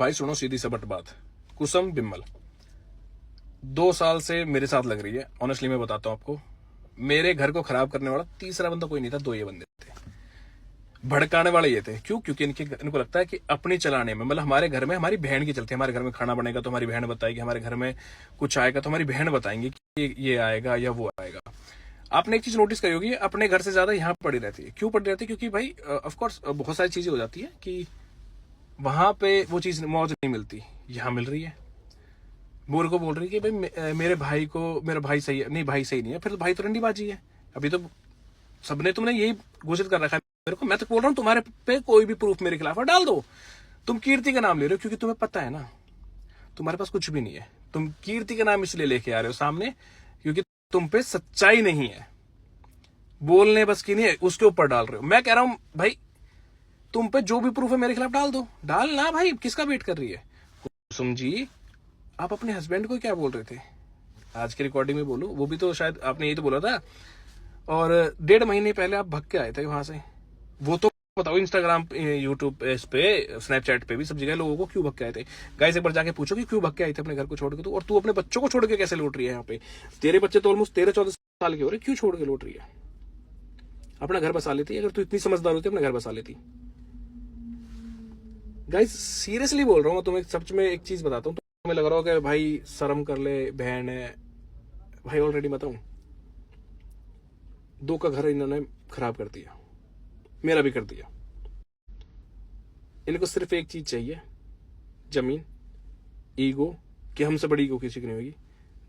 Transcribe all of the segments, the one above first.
भाई सुनो सीधी सबट बात, कुसुम बिमल 2 साल से मेरे साथ लग रही है। ऑनेस्टली मैं बताता हूँ आपको, मेरे घर को खराब करने वाला तीसरा बंदा कोई नहीं था, 2 ये बंदे थे। भड़काने वाले ये थे। क्यों? क्योंकि इनको लगता है कि अपनी चलाने में, मतलब हमारे घर में हमारी बहन की चलती है। हमारे घर में खाना बनेगा तो हमारी बहन बताएगी, हमारे घर में कुछ आएगा तो हमारी बहन बताएंगे कि ये आएगा या वो आएगा। आपने एक चीज नोटिस करी होगी, अपने घर से ज्यादा यहाँ पड़ी रहती है। क्यों पड़ी रहती है? क्योंकि भाई ऑफकोर्स बहुत सारी चीजें हो जाती है कि वहां पे वो चीज मौज नहीं मिलती, यहाँ मिल रही है। बोर को बोल रही है कि भाई मेरे भाई को, मेरा भाई सही है। नहीं, भाई सही नहीं है, फिर तो भाई तो रंडीबाजी है। अभी तो सबने, तुमने यही घोषित कर रखा है मेरे को। मैं तो बोल रहा हूँ तुम्हारे पे कोई भी प्रूफ मेरे खिलाफ है डाल दो। तुम कीर्ति का नाम ले रहे हो क्योंकि तुम्हें पता है ना तुम्हारे पास कुछ भी नहीं है। तुम कीर्ति का नाम इसलिए लेके आ रहे हो सामने क्योंकि तुम पे सच्चाई नहीं है, बोलने बस की नहीं है, उसके ऊपर डाल रहे हो। मैं कह रहा हूं भाई तुम पे जो भी प्रूफ है मेरे खिलाफ डाल दो। डाल ना भाई, किसका वेट कर रही है? कुसुम जी, आप अपने हस्बैंड को क्या बोल रहे थे आज की रिकॉर्डिंग में? बोलो, वो भी तो शायद आपने यही तो बोला था। और 1.5 महीने पहले आप भग के आए थे वहां से, वो तो बताओ। इंस्टाग्राम, यूट्यूब, इस पे, स्नैपचैट पे भी सब जगह लोगों को क्यों भग के आए थे? गाइस एक बार जाके पूछो कि क्यों भग के आए थे अपने घर को छोड़ के। तो और तू अपने बच्चों को छोड़ के कैसे लौट रही है यहाँ पे? तेरे बच्चे तो ऑलमोस्ट 13-14 साल के हो रहे, क्यों छोड़ के लौट रही है? अपना घर बसा लेती। अगर तू इतनी समझदार होती अपना घर बसा लेती। गाइस सीरियसली बोल रहा हूँ, तुम्हें सच में एक चीज बताता हूँ। तुम्हें लग रहा हो कि भाई शर्म कर ले, बहन है। भाई ऑलरेडी बताऊं, 2 का घर इन्होंने खराब कर दिया, मेरा भी कर दिया। इनको सिर्फ एक चीज चाहिए, जमीन। ईगो, कि हमसे बड़ी ईगो किसी की नहीं होगी।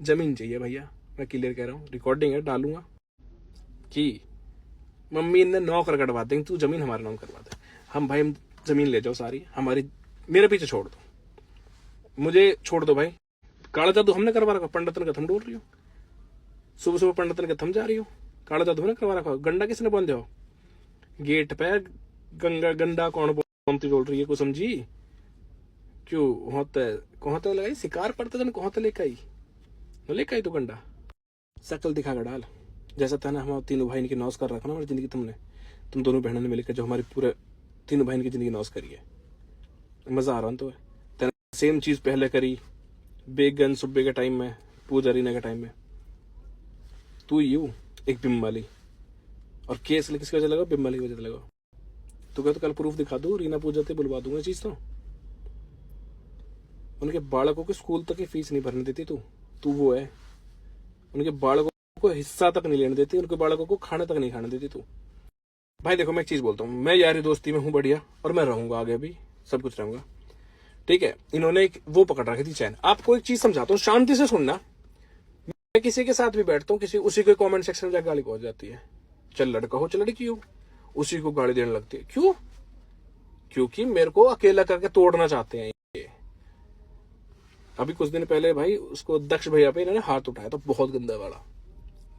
जमीन चाहिए भैया, मैं क्लियर कह रहा हूँ। रिकॉर्डिंग है, डालूंगा कि मम्मी ने नौकर कटवा देंगे, तू जमीन हमारे नाम करवा दे। हम भाई, हम जमीन ले जाओ सारी हमारी, मेरे पीछे छोड़ दो, मुझे छोड़ दो भाई। काला जादू हमने करवा रखा, पंडितन का थम डोल रही हो। सुबह सुबह पंडितन का थम जा रही हो। काला जादू हमने करवा रखा। गंडा किसने बांधे हो गेट पे? गंगा गंडा कौन बोलती डोल रही है कुसुम जी? क्यों होते लगाई शिकार पड़ते थे, कहते लेकर आई न लेकर आई तो गंडा शकल दिखा कर डाल। जैसा था ना, हम तीनों भाई की नौस कर रखा ना हमारी जिंदगी। तुम दोनों बहनों ने मिलकर जो हमारी पूरे तीनों भाई की जिंदगी नौस करी है। मजा आ रहा तो है। सेम चीज पहले करी बेगन सुब्बे के टाइम में, पूजा रीना के टाइम में। तू यू एक बिम्बाली, और केस किसकी वजह लगा? बिम्बाली की वजह लगा। तो क्या, तो कल प्रूफ दिखा दू, रीना पूजा ते बुलवा दूंगा चीज। तो उनके बालकों को स्कूल तक की फीस नहीं भरने देती तू वो है। उनके बालकों को हिस्सा तक नहीं लेने देती, उनके बालकों को खाने तक नहीं खाने देती तू। भाई देखो, मैं एक चीज बोलता हूँ, मैं यारी दोस्ती में हूँ बढ़िया, और मैं रहूंगा आगे भी, सब कुछ रहूंगा, ठीक है। इन्होंने एक वो पकड़ रखी थी चैन। आपको एक चीज समझाता हूँ, शांति से सुनना। मैं किसी के साथ भी बैठता हूँ, किसी उसी के कमेंट सेक्शन में जाकर गाली पहुंच जाती है। चल लड़का हो, चल लड़की हो, उसी को गाली देने लगती है। क्यों? क्योंकि मेरे को अकेला करके तोड़ना चाहते हैं ये। अभी कुछ दिन पहले भाई उसको दक्ष भैया पे इन्होंने हाथ उठाया, तो बहुत गंदा वाला,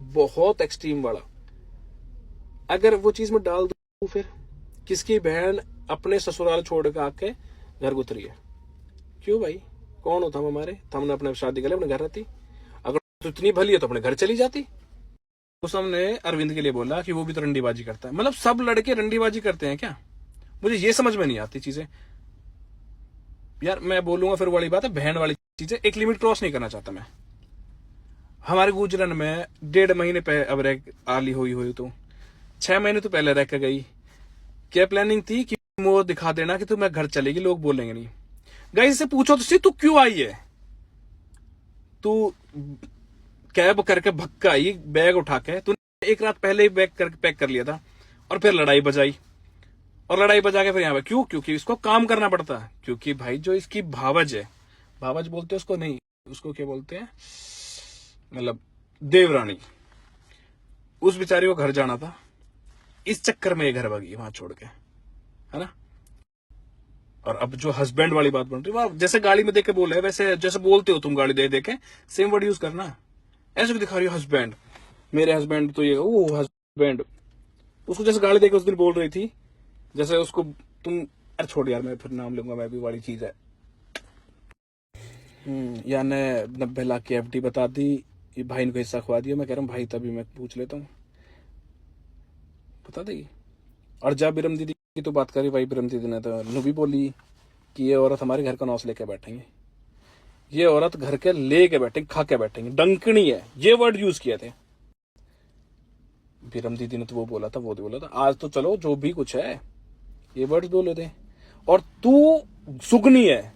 बहुत एक्सट्रीम वाला। अगर वो चीज में डाल दूं, फिर किसकी बहन अपने ससुराल छोड़ के आके घर उतरी है? क्यों भाई? कौन होता हम हमारे? हमने अपने शादी कर लिया, अपने घर रहती। अगर तो इतनी भली है तो अपने घर चली जाती। कुसुम ने अरविंद के लिए बोला कि वो भी तो रंडीबाजी करता है। मतलब सब लड़के रंडीबाजी करते हैं क्या? मुझे ये समझ में नहीं आती चीजें यार। मैं बोलूंगा फिर वाली बात है, बहन वाली चीजें। एक लिमिट क्रॉस नहीं करना चाहता मैं। हमारे गुजरन में 1.5 महीने पहले अब रह आली हुई तो 6 महीने तो पहले रह कर गई। क्या प्लानिंग थी कि वो दिखा देना कि तू मैं घर चलेगी, लोग बोलेंगे नहीं। गाइस से पूछो तो सी, तू क्यों आई है? तू कैब करके भक्का आई, बैग उठा के। तूने एक रात पहले ही बैग करके पैक कर लिया था, और फिर लड़ाई बजाई, और लड़ाई बजा के फिर यहाँ पे क्यों? क्योंकि इसको काम करना पड़ता है। क्योंकि भाई जो इसकी भावज है, भावज बोलते हैं उसको, नहीं उसको क्या बोलते हैं, मतलब देवरानी, उस बेचारी को घर जाना था। इस चक्कर में ये घर भागी वहां छोड़ के, है ना। और अब जो हस्बैंड वाली बात बन रही है, जैसे गाड़ी में देख के बोल रहे, वैसे जैसे बोलते हो तुम गाड़ी दे के, सेम वर्ड यूज करना। ऐसे भी दिखा रही हो हस्बैंड, मेरे हस्बैंड, तो ये वो हस्बैंड, उसको जैसे गाड़ी देके उस दिन बोल रही थी, जैसे उसको तुम। अरे छोड़ यार, मैं फिर नाम लूंगा, मैं भी वाली चीज है। या ने 90 लाख की एफडी बता दी, ये भाई को हिस्सा खवा दिया। मैं कह रहा हूँ भाई, तभी मैं पूछ लेता हूँ, बता देगी। और जब बिरम दीदी की तो बात करी भाई, बिरम दीदी ने तो नु भी बोली कि ये औरत हमारे घर का नौस लेके बैठेंगे, ये औरत घर के लेके बैठेंगे, खा के बैठेंगे, डंकनी है, ये वर्ड यूज किए थे। बीरम दीदी ने तो वो बोला था, वो बोला था। आज तो चलो जो भी कुछ है ये वर्ड्स बोले थे। और तू सुगनी है,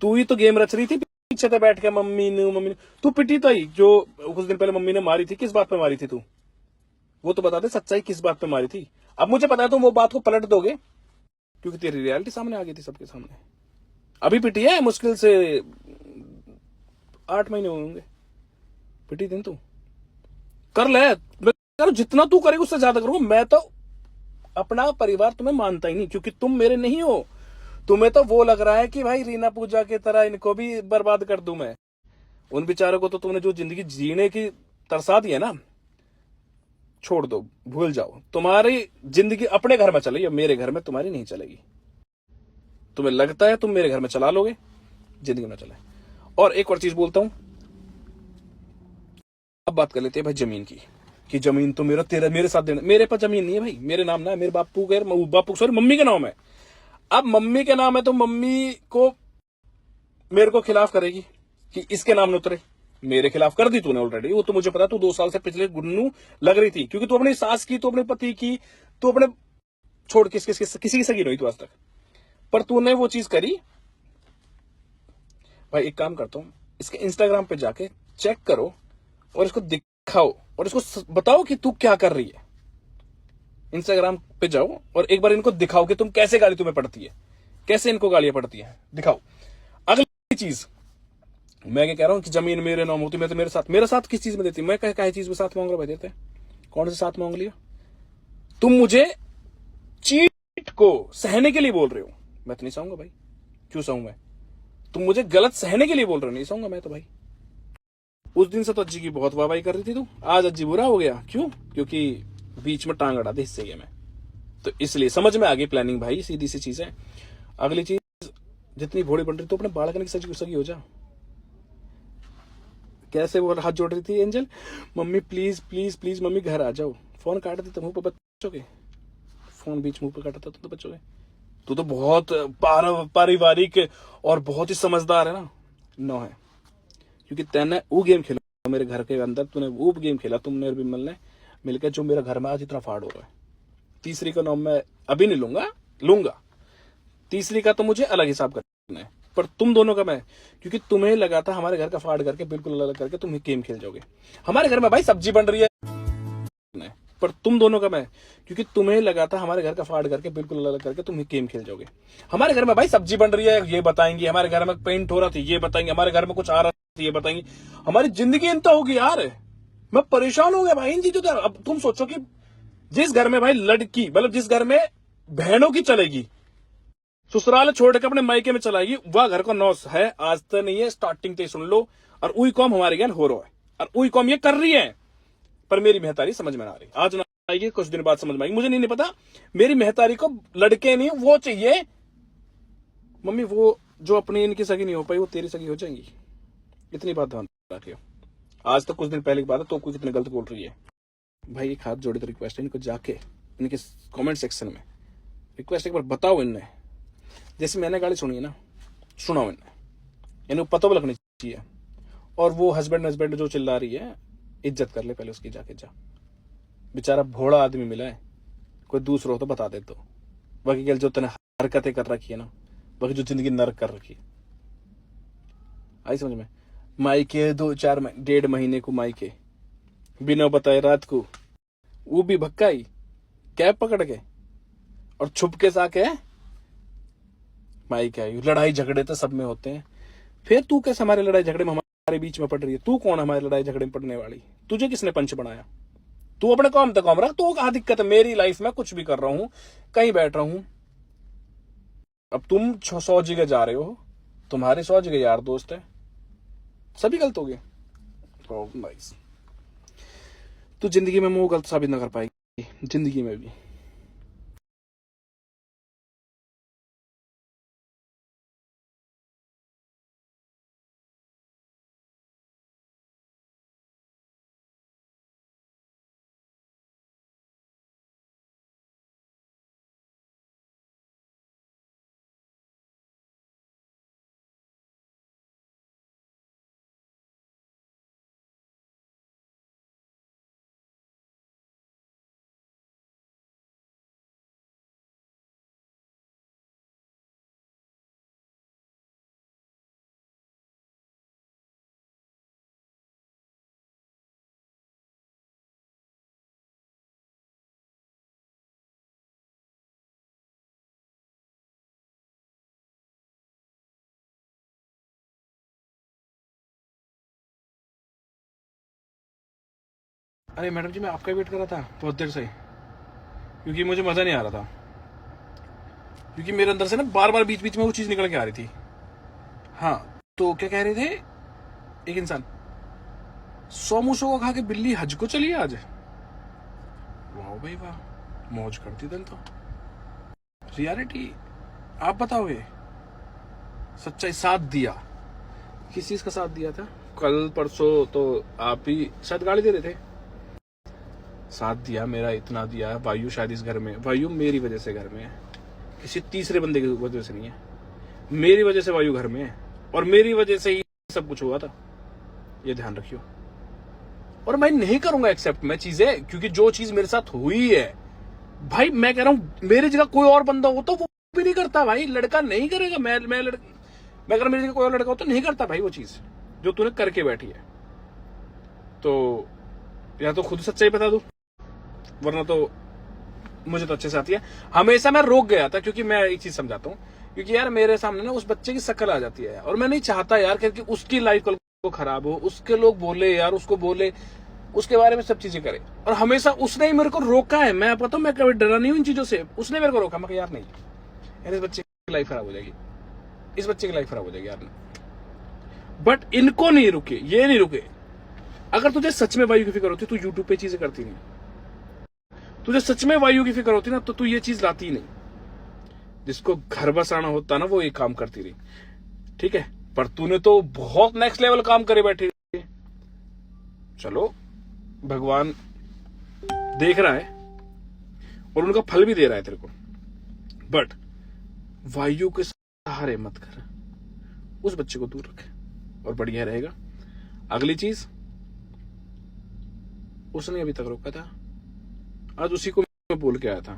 तू ही तो गेम रच रही थी पीछे से बैठ के, मम्मी ने तू पिटी तो ही, जो कुछ दिन पहले मम्मी ने मारी थी, किस बात पे मारी थी तू? वो तो बता दे, सच्चाई किस बात पे मारी थी? अब मुझे पता है तुम वो बात को पलट दोगे, क्योंकि तेरी रियलिटी सामने आ गई थी सबके सामने। अभी पिटी है, मुश्किल से 8 महीने होंगे पिटी दिन। तू कर ले, मैं जितना तू करेगी उससे ज्यादा करूंगा। मैं तो अपना परिवार तुम्हें मानता ही नहीं, क्योंकि तुम मेरे नहीं हो। तुम्हें तो वो लग रहा है कि भाई रीना पूजा की तरह इनको भी बर्बाद कर दूं मैं। उन बेचारों को तो तुमने जो जिंदगी जीने की तरसा दी है ना, छोड़ दो, भूल जाओ। तुम्हारी जिंदगी अपने घर में चलेगी, मेरे घर में तुम्हारी नहीं चलेगी। तुम्हें लगता है तुम मेरे घर में चला लोगे, जिंदगी में चले। और एक और चीज बोलता हूं, अब बात कर लेते हैं भाई जमीन की, कि जमीन तो मेरा तेरा मेरे साथ देना। मेरे पास जमीन नहीं है भाई, मेरे नाम ना है, मेरे बापू सॉरी मम्मी के नाम है। अब मम्मी के नाम है तो मम्मी को मेरे को खिलाफ करेगी कि इसके नाम न उतरे। मेरे खिलाफ कर दी तूने ऑलरेडी, वो तो मुझे पता। तू 2 साल से पिछले गुन्नू लग रही थी, क्योंकि तू अपनी सास की, तू अपने पति की, तू अपने छोड़ किसी की सगी नहीं तू आज तक। पर तूने वो चीज करी। भाई एक काम करता हूं, इसके इंस्टाग्राम पे जाके चेक करो और इसको दिखाओ और इसको बताओ कि तू क्या कर रही है। इंस्टाग्राम पे जाओ और एक बार इनको दिखाओ कि तुम कैसे गाली तुम्हें पड़ती है, कैसे इनको गालियां पड़ती है, दिखाओ। अगली चीज, मैं क्या कह रहा हूं कि जमीन मेरे नाम होती, मैं तो मेरे साथ किस चीज में देती? मैं क्या चीज में साथ मांग रहा? भाई देते, कौन से साथ मांग लिया? तुम मुझे चीट को सहने के लिए बोल रहे हो, मैं तो नहीं सहूंगा भाई। क्यों सहूं मैं? तुम मुझे गलत सहने के लिए बोल रहे हो, नहीं सहूंगा मैं तो भाई। उस दिन से तो अज्जी की बहुत वाहवाही कर रही थी तू, आज अज्जी बुरा हो गया क्यों? क्योंकि बीच में टांग अड़ा दे हिस्से के में, तो इसलिए समझ में आ गई प्लानिंग भाई, सीधी सी चीज है। अगली चीज, जितनी भोड़ी बन रही तो अपने बालकन की सगी हो जा। कैसे वो हाथ जोड़ रही थी angel, mummy please please please mummy घर आ जाओ। फोन काट दी तो मुंह पर बच्चों के, फोन बीच मुंह पे काटा था तो बच्चों के। तू तो बहुत पारिवारिक और बहुत ही समझदार है ना, नो है। क्योंकि तैने वो गेम खेला मेरे घर के अंदर, तूने वो गेम खेला, तुमने और बिमल ने मिलकर, जो मेरा घर में आज इतना फाड़ हो रहा है। तीसरी का नाम मैं अभी नहीं लूंगा। तीसरी का तो मुझे अलग हिसाब करना है, पर तुम दोनों का मैं, क्योंकि तुम्हें लगा था हमारे घर का फाड़ करके बिल्कुल अलग करके तुम गेम खेल जाओगे। हमारे घर में भाई सब्जी बन रही है, पर तुम दोनों का मैं, क्योंकि तुम्हें लगा था हमारे घर का फाड़ करके बिल्कुल अलग करके तुम गेम खेल जाओगे। हमारे घर में भाई सब्जी बन रही है ये बताएंगे, हमारे घर में पेंट हो रहा था ये बताएंगे, हमारे घर में कुछ आ रहा था ये बताएंगे। हमारी जिंदगी इंता होगी यार, मैं परेशान हो गया भाई इन चीजों से। अब तुम सोचो कि जिस घर में भाई लड़की, मतलब जिस घर में बहनों की चलेगी, ससुराल छोड़ के अपने मायके में चलाएगी, वह घर का नौस है, आज तक नहीं है, स्टार्टिंग से सुन लो। और उई कॉम हमारे ज्ञान हो रहा है, और उई कॉम ये कर रही है, पर मेरी मेहतारी समझ में ना आ रही। आज ना आएगी, कुछ दिन बाद समझ में आएगी, मुझे नहीं पता। मेरी मेहतारी को लड़के नहीं वो चाहिए मम्मी, वो जो अपनी इनकी सगी नहीं हो पाई वो तेरी सगी हो जाएंगी, इतनी बात ध्यान रखियो। आज तक कुछ दिन पहले की बात है, तो कुछ इतने गलत बोल रही है। भाई एक हाथ जोड़े तो रिक्वेस्ट है, इनको जाके इनके कमेंट सेक्शन में रिक्वेस्ट एक बार बताओ इनने, जैसे मैंने गाली सुनी है ना, सुनाओ इनने, इनको पता भी लगनी चाहिए। और वो हस्बैंड जो चिल्ला रही है, इज्जत कर ले पहले उसकी, जाके जा। बेचारा भोड़ा आदमी मिला है, कोई दूसरा हो तो बता दे। तो बाकी कल जो तूने हरकतें कर रखी है ना, बाकी जो जिंदगी नरक कर रखी है, आई समझ में? मायके 1.5 महीने को मायके, बिना बताए रात को, वो भी भक्काई कैब पकड़ के, और छुप के साके मायके आई। लड़ाई झगड़े तो सब में होते हैं, फिर तू कैसे हमारे लड़ाई झगड़े में हमारे बीच में पड़ रही है? तू कौन है हमारे लड़ाई झगड़े में पड़ने वाली? तुझे किसने पंच बनाया? तू अपने काम तक काम रख, तो कहा दिक्कत है? मेरी लाइफ में कुछ भी कर रहा हूं, कहीं बैठ रहा हूं। अब तुम 100 जगह जा रहे हो, तुम्हारे 100 जगह यार दोस्त है, सभी गलत हो गए। नाइस, तू जिंदगी में मुंह गलत साबित ना कर पाएगी, जिंदगी में भी। अरे मैडम जी मैं आपका वेट कर रहा था बहुत देर से, क्योंकि मुझे मजा नहीं आ रहा था, क्योंकि मेरे अंदर से ना बार बार बीच बीच में वो चीज निकल के आ रही थी। हाँ तो क्या कह रहे थे, एक इंसान 100 मूसों को खा के बिल्ली हज को चली आज। वाह भाई वाह, मौज करती दिन तो। रियलिटी आप बताओगे, सच्चाई साथ दिया। किस चीज का साथ दिया था? कल परसों तो आप ही शायद गाली दे रहे थे, साथ दिया मेरा, इतना दिया। वायु शायद इस घर में, वायु मेरी वजह से घर में है, किसी तीसरे बंदे की वजह से नहीं है। मेरी वजह से वायु घर में है, और मेरी वजह से ही सब कुछ हुआ था, ये ध्यान रखियो। और मैं नहीं करूंगा एक्सेप्ट मैं चीजें, क्योंकि जो चीज मेरे साथ हुई है भाई, मैं कह रहा हूं मेरी जगह कोई और बंदा हो तो वो भी नहीं करता भाई, लड़का नहीं करेगा। मैं अगर मेरी जगह कोई और लड़का हो तो नहीं करता भाई वो चीज जो तूने करके बैठी है। तो या तो खुद सच्चाई बता दो, वरना तो मुझे तो अच्छे से आती है। हमेशा मैं रोक गया था, क्योंकि मैं एक चीज समझाता हूँ, क्योंकि यार मेरे सामने ना उस बच्चे की शक्ल आ जाती है, और मैं नहीं चाहता यार कि उसकी लाइफ कल को खराब हो, उसके लोग बोले यार, उसको बोले, उसके बारे में सब चीजें करे। और हमेशा उसने ही मेरे को रोका है। मैं पता हूँ मैं कभी डरा नहीं हूँ इन चीजों से, उसने मेरे को रोका। मैं यार नहीं यार, इस बच्चे की लाइफ खराब हो जाएगी, इस बच्चे की लाइफ खराब हो जाएगी यार। बट इनको नहीं रुके, ये नहीं रुके। अगर तुझे सच में वायु की फिक्र होती तो यूट्यूब पे चीजें करती नहीं। तुझे सच में वायु की फिक्र होती ना तो तू ये चीज लाती ही नहीं। जिसको घर बसाना होता ना वो ये काम करती रही, ठीक है। पर तूने तो बहुत नेक्स्ट लेवल काम करे बैठी। चलो भगवान देख रहा है और उनका फल भी दे रहा है तेरे को, बट वायु के सहारे मत कर, उस बच्चे को दूर रखे और बढ़िया रहेगा। अगली चीज, उसने अभी तक रोका था, आज उसी को मैं बोल के आया था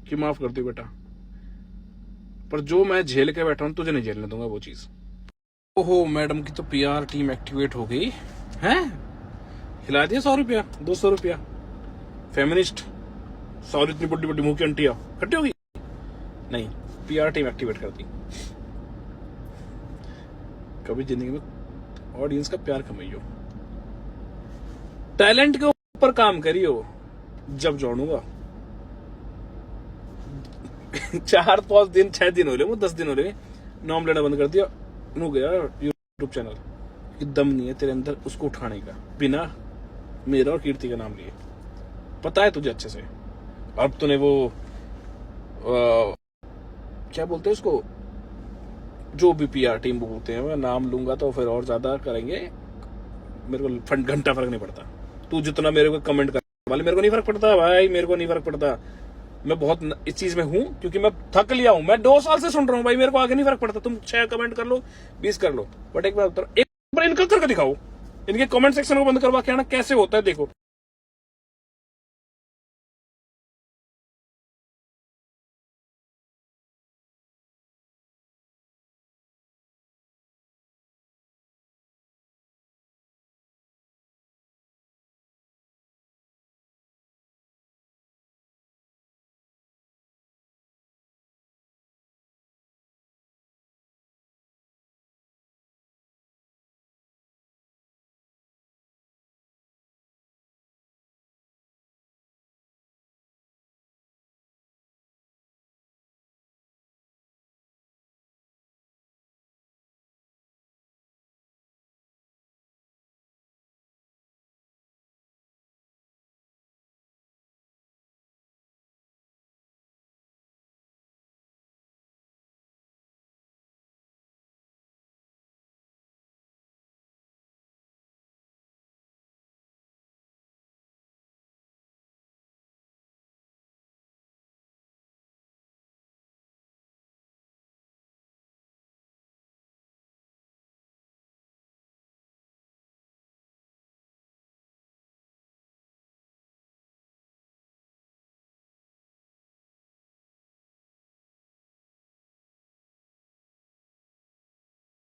कि माफ कर दो बेटा, पर जो मैं झेल के बैठा हूं तुझे नहीं झेलने दूंगा वो चीज। ओहो मैडम की तो पीआर टीम एक्टिवेट हो गई है, हिला दिया 100 रुपया 200 रुपया। फेमिनिस्ट सॉरी, इतनी बड़ी बड़ी मुंह की अंटिया इकट्ठी होगी, नहीं पीआर टीम एक्टिवेट कर दी। कभी जिंदगी में ऑडियंस का प्यार कमाइयो, टैलेंट के ऊपर काम करियो। जब जोड़ूंगा 4-5 दिन 6 दिन हो रहे, वो 10 दिन हो रहे, नाम लेना बंद कर दिया, नु गया यूट्यूब चैनल। दम नहीं है तेरे अंदर उसको उठाने का, बिना मेरा और कीर्ति का नाम लिए। पता है तुझे अच्छे से। अब तूने वो क्या बोलते हैं उसको, जो भी पीआर टीम बोलते हैं, मैं नाम लूंगा तो फिर और ज्यादा करेंगे। मेरे को घंटा फर्क नहीं पड़ता, तू जितना मेरे को कमेंट कर वाले, मेरे को नहीं फर्क पड़ता भाई, मेरे को नहीं फर्क पड़ता। मैं बहुत इस चीज में हूं, क्योंकि मैं थक लिया हूं। मैं 2 साल से सुन रहा हूं भाई, मेरे को आगे नहीं फर्क पड़ता। तुम 6 कमेंट कर लो, 20 कर लो, बट एक बार इनका करके दिखाओ। इनके कमेंट सेक्शन को बंद करवा के आना, कैसे होता है देखो।